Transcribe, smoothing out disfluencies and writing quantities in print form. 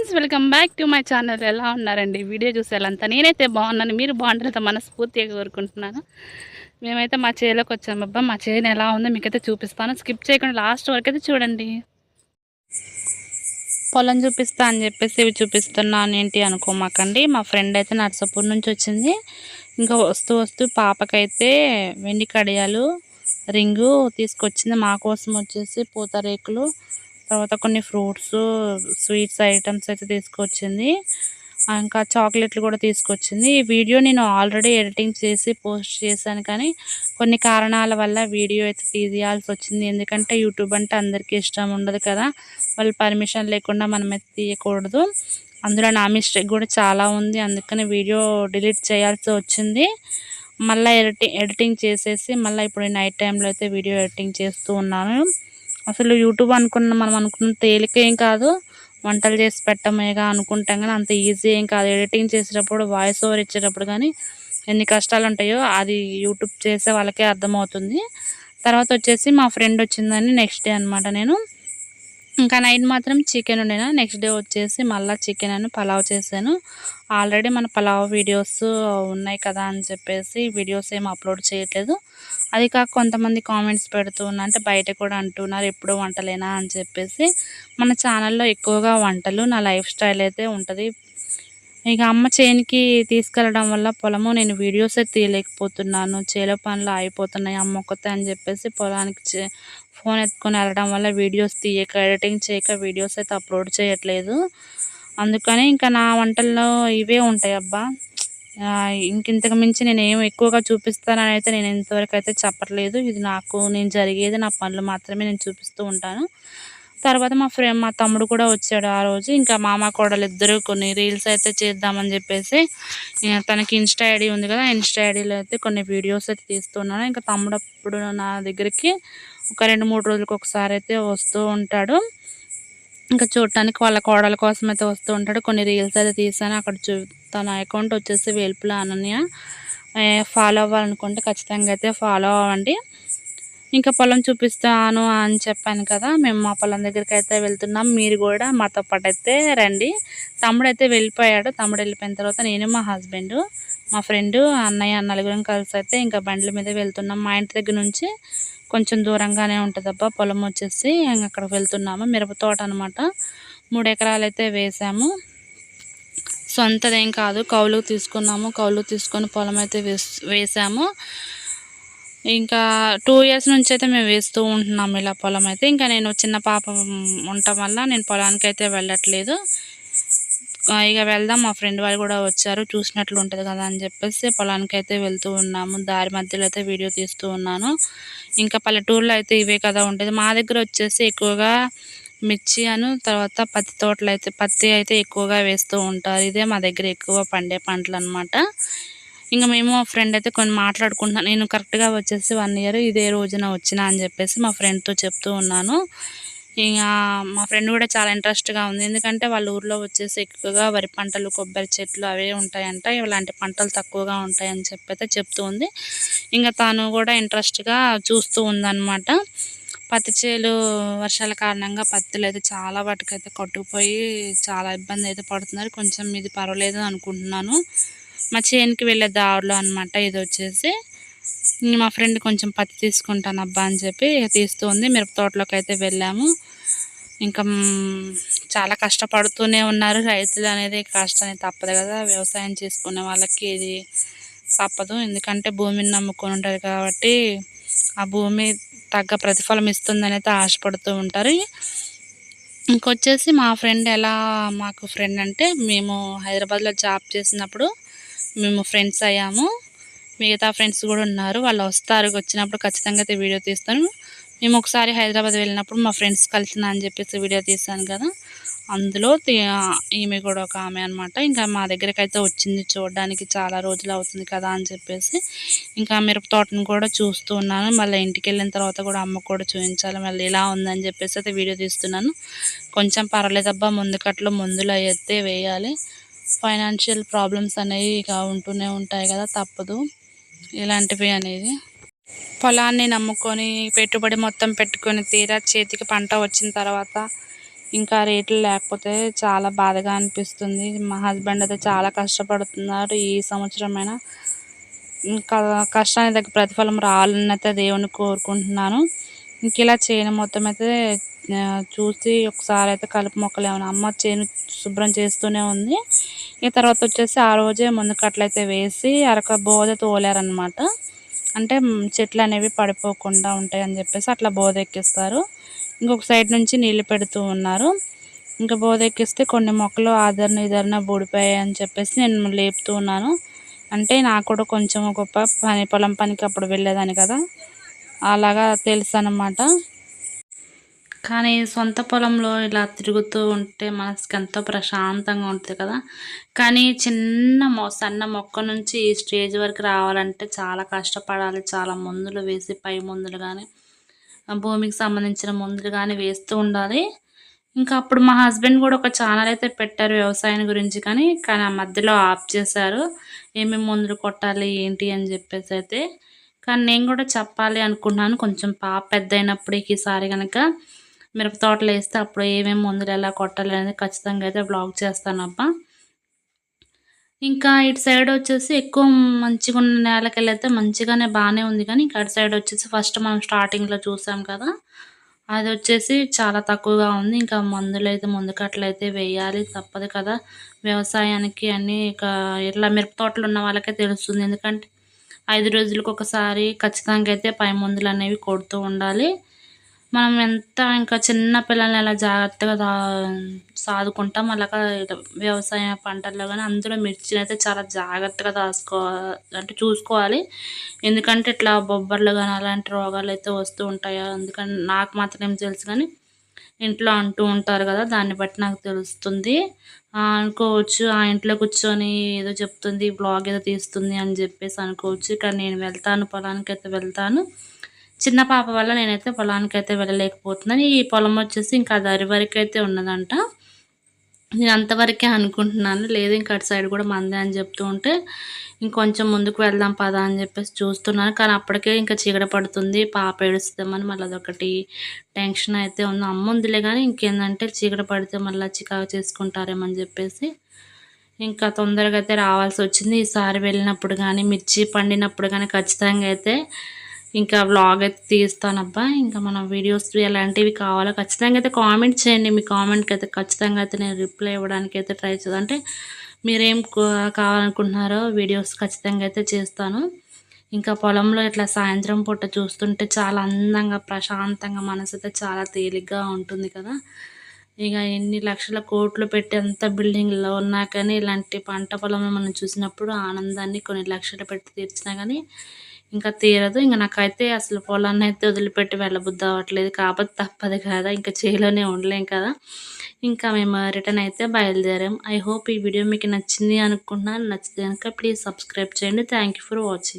Friends, welcome back to my channel. ఎలా ఉన్నారండి? Video చూసేయాలంతా నేనైతే బాగున్నాను. మీరు బాగుంటారైతే మనస్ఫూర్తిగా కోరుకుంటున్నాను. మేమైతే మా చేలోకి వచ్చాము. అబ్బా, మా చేను ఎలా ఉందో మీకైతే చూపిస్తాను. స్కిప్ చేయకుండా లాస్ట్ వరకు అయితే చూడండి. పొలం చూపిస్తా అని చెప్పేసి ఇవి చూపిస్తున్నాను ఏంటి అనుకోమాకండి. మా ఫ్రెండ్ అయితే నర్సాపూర్ నుంచి వచ్చింది. ఇంకా వస్తూ వస్తూ పాపకైతే వెండి కడియాలు రింగు తీసుకొచ్చింది. మా కోసం వచ్చేసి పూతరేకులు, తర్వాత కొన్ని ఫ్రూట్స్, స్వీట్స్ ఐటమ్స్ అయితే తీసుకొచ్చింది. ఇంకా చాక్లెట్లు కూడా తీసుకొచ్చింది. ఈ వీడియో నేను ఆల్రెడీ ఎడిటింగ్ చేసి పోస్ట్ చేశాను, కానీ కొన్ని కారణాల వల్ల వీడియో అయితే తీయాల్సి వచ్చింది. ఎందుకంటే యూట్యూబ్ అంటే అందరికీ ఇష్టం ఉండదు కదా, వాళ్ళు పర్మిషన్ లేకుండా మనమైతే తీయకూడదు. అందులో నా మిస్టేక్ కూడా చాలా ఉంది, అందుకని వీడియో డిలీట్ చేయాల్సి వచ్చింది. మళ్ళీ ఎడిటింగ్ చేసేసి మళ్ళీ ఇప్పుడు నైట్ టైంలో అయితే వీడియో ఎడిటింగ్ చేస్తూ ఉన్నాను. అసలు యూట్యూబ్ మనం అనుకున్న తేలిక ఏం కాదు, వంటలు చేసి పెట్టమేగా అనుకుంటాం, కానీ అంత ఈజీ ఏం కాదు. ఎడిటింగ్ చేసేటప్పుడు, వాయిస్ ఓవర్ ఇచ్చేటప్పుడు కానీ ఎన్ని కష్టాలు ఉంటాయో అది యూట్యూబ్ చేసే వాళ్ళకే అర్థమవుతుంది. తర్వాత వచ్చేసి మా ఫ్రెండ్ వచ్చిందని నెక్స్ట్ డే అనమాట. నేను ఇంకా నైట్ మాత్రం చికెన్ ఉండేనా, నెక్స్ట్ డే వచ్చేసి మళ్ళీ చికెన్ అని పలావ్ చేశాను. ఆల్రెడీ మన పలావ్ వీడియోస్ ఉన్నాయి కదా అని చెప్పేసి వీడియోస్ ఏం అప్లోడ్ చేయట్లేదు. అది కాక కొంతమంది కామెంట్స్ పెడుతూ ఉన్నా, అంటే బయట కూడా అంటున్నారు ఎప్పుడు వంటలేనా అని చెప్పేసి. మన ఛానల్లో ఎక్కువగా వంటలు, నా లైఫ్ స్టైల్ అయితే ఉంటుంది. ఇక అమ్మ చేనికి తీసుకెళ్ళడం వల్ల పొలము నేను వీడియోస్ అయితే తీయలేకపోతున్నాను, చేలో పనులు అయిపోతున్నాయి అమ్మ ఒక్కతే అని చెప్పేసి పొలానికి ఫోన్ ఎత్తుకొని వెళ్ళడం వల్ల వీడియోస్ తీయక, ఎడిటింగ్ చేయక వీడియోస్ అయితే అప్లోడ్ చేయట్లేదు. అందుకని ఇంకా నా వంటల్లో ఇవే ఉంటాయి అబ్బా. ఇంతకు మించి నేను ఏం ఎక్కువగా చూపిస్తానని అయితే నేను ఇంతవరకు అయితే చెప్పట్లేదు. ఇది నేను జరిగేది, నా పనులు మాత్రమే నేను చూపిస్తూ ఉంటాను. తర్వాత మా తమ్ముడు కూడా వచ్చాడు ఆ రోజు. ఇంకా మామ కోడలు ఇద్దరు కొన్ని రీల్స్ అయితే చేద్దామని చెప్పేసి, తనకి ఇన్స్టా ఐడి ఉంది కదా, ఇన్స్టా ఐడిలో అయితే కొన్ని వీడియోస్ అయితే తీస్తున్నాను. ఇంకా తమ్ముడు అప్పుడు నా దగ్గరికి ఒక 2-3 రోజులకు ఒకసారి అయితే వస్తూ ఉంటాడు. ఇంకా చూడటానికి వాళ్ళ కోడల కోసం అయితే వస్తూ ఉంటాడు. కొన్ని రీల్స్ అయితే తీసాను. అక్కడ తన అకౌంట్ వచ్చేసి వేల్పుల అనన్య. ఫాలో అవ్వాలనుకుంటే ఖచ్చితంగా అయితే ఫాలో అవ్వండి. ఇంకా పొలం చూపిస్తాను అని చెప్పాను కదా, మేము మా పొలం దగ్గరికి అయితే వెళ్తున్నాం. మీరు కూడా మాతో పాటు అయితే రండి. తమ్ముడు అయితే వెళ్ళిపోయాడు. తమ్ముడు వెళ్ళిపోయిన తర్వాత నేను, మా హస్బెండ్, మా ఫ్రెండ్, అన్నయ్య నలుగురం కలిసి అయితే ఇంకా బండ్ల మీద వెళ్తున్నాం. మా ఇంటి దగ్గర నుంచి కొంచెం దూరంగానే ఉంటుంది అబ్బా పొలం వచ్చేసి. అక్కడికి వెళ్తున్నాము. మిరప తోట అనమాట. 3 ఎకరాలు అయితే వేసాము. సొంతదేం కాదు, కౌలుకు తీసుకున్నాము. కౌలుకు తీసుకొని పొలం అయితే వేసాము. ఇంకా 2 ఇయర్స్ నుంచి అయితే మేము వేస్తూ ఉంటున్నాము ఇలా పొలం అయితే. ఇంకా నేను చిన్న పాప ఉండటం వల్ల నేను పొలానికి అయితే వెళ్ళట్లేదు. ఇక వెళ్దాం, మా ఫ్రెండ్ వాళ్ళు కూడా వచ్చారు, చూసినట్లు ఉంటుంది కదా అని చెప్పేసి పొలానికి అయితే వెళ్తూ ఉన్నాము. దారి మధ్యలో అయితే వీడియో తీస్తూ ఉన్నాను. ఇంకా పల్లెటూరులో అయితే ఇవే కదా ఉంటుంది. మా దగ్గర వచ్చేసి ఎక్కువగా మిర్చి తర్వాత పత్తి అయితే ఎక్కువగా వేస్తూ ఉంటారు. ఇదే మా దగ్గర ఎక్కువ పండే పంటలు అనమాట. ఇంకా మేము మా ఫ్రెండ్ అయితే కొన్ని మాట్లాడుకుంటున్నాను. నేను కరెక్ట్గా వచ్చేసి 1 ఇయర్ ఇదే రోజున వచ్చినా అని చెప్పేసి మా ఫ్రెండ్తో చెప్తూ ఉన్నాను. ఇంకా మా ఫ్రెండ్ కూడా చాలా ఇంట్రెస్ట్గా ఉంది, ఎందుకంటే వాళ్ళ ఊర్లో వచ్చేసి ఎక్కువగా వరి పంటలు, కొబ్బరి చెట్లు అవే ఉంటాయంట. ఇలాంటి పంటలు తక్కువగా ఉంటాయని చెప్పైతే చెప్తూ ఉంది. ఇంకా తను కూడా ఇంట్రెస్ట్గా చూస్తూ ఉందన్నమాట. పత్తి చేలు వర్షాల కారణంగా పత్తులు అయితే చాలా వాటికైతే కొట్టుకుపోయి చాలా ఇబ్బంది అయితే పడుతున్నారు. కొంచెం ఇది పర్వాలేదు అనుకుంటున్నాను. మా చేనుకి వెళ్ళే దారిలో అనమాట ఇది వచ్చేసి. మా ఫ్రెండ్ కొంచెం పత్తి తీసుకుంటాను అబ్బా అని చెప్పి తీస్తూ ఉంది. మిరప తోటలోకి అయితే వెళ్ళాము. ఇంకా చాలా కష్టపడుతూనే ఉన్నారు రైతులు అనేది. కష్టాన్ని తప్పదు కదా, వ్యవసాయం చేసుకునే వాళ్ళకి ఇది తప్పదు. ఎందుకంటే భూమిని నమ్ముకొని ఉంటారు కాబట్టి ఆ భూమి తగ్గ ప్రతిఫలం ఇస్తుందని అయితే ఆశపడుతూ ఉంటారు. ఇంకొచ్చేసి మా ఫ్రెండ్ మాకు ఫ్రెండ్ అంటే, మేము హైదరాబాద్లో జాబ్ చేసినప్పుడు మేము ఫ్రెండ్స్ అయ్యాము. మిగతా ఫ్రెండ్స్ కూడా ఉన్నారు, వాళ్ళు వస్తారు. వచ్చినప్పుడు ఖచ్చితంగా అయితే వీడియో తీస్తాను. మేము ఒకసారి హైదరాబాద్ వెళ్ళినప్పుడు మా ఫ్రెండ్స్ కలిసిన అని చెప్పేసి వీడియో తీశాను కదా, అందులో ఈమె కూడా ఒక ఆమె అనమాట. ఇంకా మా దగ్గరికి అయితే వచ్చింది చూడడానికి, చాలా రోజులు అవుతుంది కదా అని చెప్పేసి. ఇంకా మిరప తోటను కూడా చూస్తూ ఉన్నాను. మళ్ళీ ఇంటికి వెళ్ళిన తర్వాత కూడా అమ్మకు కూడా చూపించాలి, మళ్ళీ ఇలా ఉందని చెప్పేసి అయితే వీడియో తీస్తున్నాను. కొంచెం పర్వాలేదబ్బా, మందులు అయితే వేయాలి. ఫైనాన్షియల్ ప్రాబ్లమ్స్ అనేవి ఇక ఉంటూనే ఉంటాయి కదా, తప్పదు ఇలాంటివి అనేది. పొలాన్ని నమ్ముకొని పెట్టుబడి మొత్తం పెట్టుకొని తీరా చేతికి పంట వచ్చిన తర్వాత ఇంకా రేట్లు లేకపోతే చాలా బాధగా అనిపిస్తుంది. మా హస్బెండ్ అయితే చాలా కష్టపడుతున్నారు. ఈ సంవత్సరమైనా ఇంకా కష్టానికి తగ్గ ప్రతిఫలం రావాలని అయితే దేవుడిని కోరుకుంటున్నాను. ఇంక ఇలా చేను మొత్తం అయితే చూసి ఒకసారి అయితే కలుపు మొక్కలు ఏమైనా అమ్మ చేను శుభ్రం చేస్తూనే ఉంది. ఇక తర్వాత వచ్చేసి ఆ రోజే ముందు కట్టలయితే వేసి బోదె తోలారనమాట. అంటే చెట్లు అనేవి పడిపోకుండా ఉంటాయని చెప్పేసి అట్లా బోదె ఎక్కిస్తారు. ఇంకొక సైడ్ నుంచి నీళ్లు పెడుతూ ఉన్నారు. ఇంకా బోదె ఎక్కిస్తే కొన్ని మొక్కలు ఆదరణ ఇదరణ బూడిపోయాయి అని చెప్పేసి నేను లేపుతూ ఉన్నాను. అంటే నాకు కూడా కొంచెం గొప్ప పొలం పనికి అప్పుడు వెళ్ళేదాన్ని కదా, అలాగా తెలుసు అన్నమాట. కానీ సొంత పొలంలో ఇలా తిరుగుతూ ఉంటే మనసుకి ఎంతో ప్రశాంతంగా ఉంటుంది కదా. కానీ సన్న మొక్క నుంచి ఈ స్టేజ్ వరకు రావాలంటే చాలా కష్టపడాలి. చాలా మందులు వేసి పై మందులు కానీ భూమికి సంబంధించిన మందులు కానీ వేస్తూ ఉండాలి. ఇంకా అప్పుడు మా హస్బెండ్ కూడా ఒక ఛానల్ అయితే పెట్టారు వ్యవసాయం గురించి, కానీ ఆ మధ్యలో ఆఫ్ చేశారు. ఏమేమి మందులు కొట్టాలి ఏంటి అని చెప్పేసి అయితే. కానీ నేను కూడా చెప్పాలి అనుకున్నాను. కొంచెం పాప పెద్ద అయినప్పుడు ఈసారి కనుక మిరప తోటలు వేస్తే అప్పుడు ఏమేమి మందులు ఎలా కొట్టాలి అనేది ఖచ్చితంగా అయితే బ్లాగ్ చేస్తానబ్బా. ఇంకా ఇటు సైడ్ వచ్చేసి ఎక్కువ మంచిగా ఉన్న నేలకెళ్ళైతే మంచిగానే బాగానే ఉంది. కానీ ఇంకా అటు సైడ్ వచ్చేసి ఫస్ట్ మనం స్టార్టింగ్లో చూసాం కదా, అది వచ్చేసి చాలా తక్కువగా ఉంది. ఇంకా ముందు కట్టలైతే వేయాలి, తప్పదు కదా వ్యవసాయానికి. అన్నీ ఇక ఇట్లా మిరప తోటలు ఉన్న వాళ్ళకే తెలుస్తుంది. ఎందుకంటే 5 రోజులకు ఒకసారి ఖచ్చితంగా అయితే పై మందులు అనేవి కొడుతూ ఉండాలి. మనం ఎంత ఇంకా చిన్న పిల్లల్ని ఎలా జాగ్రత్తగా సాదుకుంటాం, అలాగా వ్యవసాయ పంటల్లో కానీ అందులో మిర్చిని అయితే చాలా జాగ్రత్తగా అంటే చూసుకోవాలి. ఎందుకంటే ఇట్లా బొబ్బర్లు కానీ అలాంటి రోగాలు అయితే వస్తూ ఉంటాయి. అందుకని నాకు మాత్రం ఏం తెలుసు, కానీ ఇంట్లో అంటూ ఉంటారు కదా, దాన్ని బట్టి నాకు తెలుస్తుంది. అనుకోవచ్చు ఆ ఇంట్లో కూర్చొని ఏదో చెప్తుంది, బ్లాగ్ ఏదో తీస్తుంది అని చెప్పేసి అనుకోవచ్చు. కానీ నేను వెళ్తాను, పొలానికి అయితే వెళ్తాను. చిన్న పాప వల్ల నేనైతే పొలానికైతే వెళ్ళలేకపోతున్నాను. ఈ పొలం వచ్చేసి ఇంకా అది అరివరకైతే ఉన్నదంట. నేను అంతవరకే అనుకుంటున్నాను. లేదు ఇంకా అటు సైడ్ కూడా మందే అని చెప్తూ ఉంటే ఇంకొంచెం ముందుకు వెళ్దాం పదా అని చెప్పేసి చూస్తున్నాను. కానీ అప్పటికే ఇంకా చీకటి పడుతుంది. పాప ఏడుస్తామని మళ్ళీ అదొకటి టెన్షన్ అయితే ఉంది. అమ్మ ఉందిలే, కానీ ఇంకేందంటే చీకటి పడితే మళ్ళీ చికాకు చేసుకుంటారేమని చెప్పేసి ఇంకా తొందరగా అయితే రావాల్సి వచ్చింది. ఈసారి వెళ్ళినప్పుడు కానీ మిర్చి పండినప్పుడు కానీ ఖచ్చితంగా అయితే ఇంకా వ్లాగ్ అయితే తీస్తానబ్బా. ఇంకా మన వీడియోస్ ఎలాంటివి కావాలో ఖచ్చితంగా అయితే కామెంట్ చేయండి. మీ కామెంట్కి అయితే ఖచ్చితంగా అయితే నేను రిప్లై ఇవ్వడానికి అయితే ట్రై చేస్తాను. అంటే మీరేం కావాలనుకుంటున్నారో వీడియోస్ ఖచ్చితంగా అయితే చేస్తాను. ఇంకా పొలంలో ఇట్లా సాయంత్రం పూట చూస్తుంటే చాలా అందంగా ప్రశాంతంగా మనసు అయితే చాలా తేలిగ్గా ఉంటుంది కదా. ఇక ఎన్ని లక్షల కోట్లు పెట్టి అంత బిల్డింగ్లో ఉన్నా కానీ ఇలాంటి పంట పొలంలో మనం చూసినప్పుడు ఆనందాన్ని కొన్ని లక్షలు పెట్టి తీర్చినా కానీ ఇంకా తీరదు. ఇంక నాకైతే అసలు పొలాన్ని అయితే వదిలిపెట్టి వెళ్ళబుద్ధి అవ్వట్లేదు. కాకపోతే తప్పదు కదా, ఇంకా చేలోనే ఉండలేం కదా. ఇంకా మేము రిటర్న్ అయితే బయలుదేరాం. ఐ హోప్ ఈ వీడియో మీకు నచ్చింది అనుకుంటున్నాను. నచ్చితే కనుక ప్లీజ్ సబ్స్క్రైబ్ చేయండి. Thank you for watching.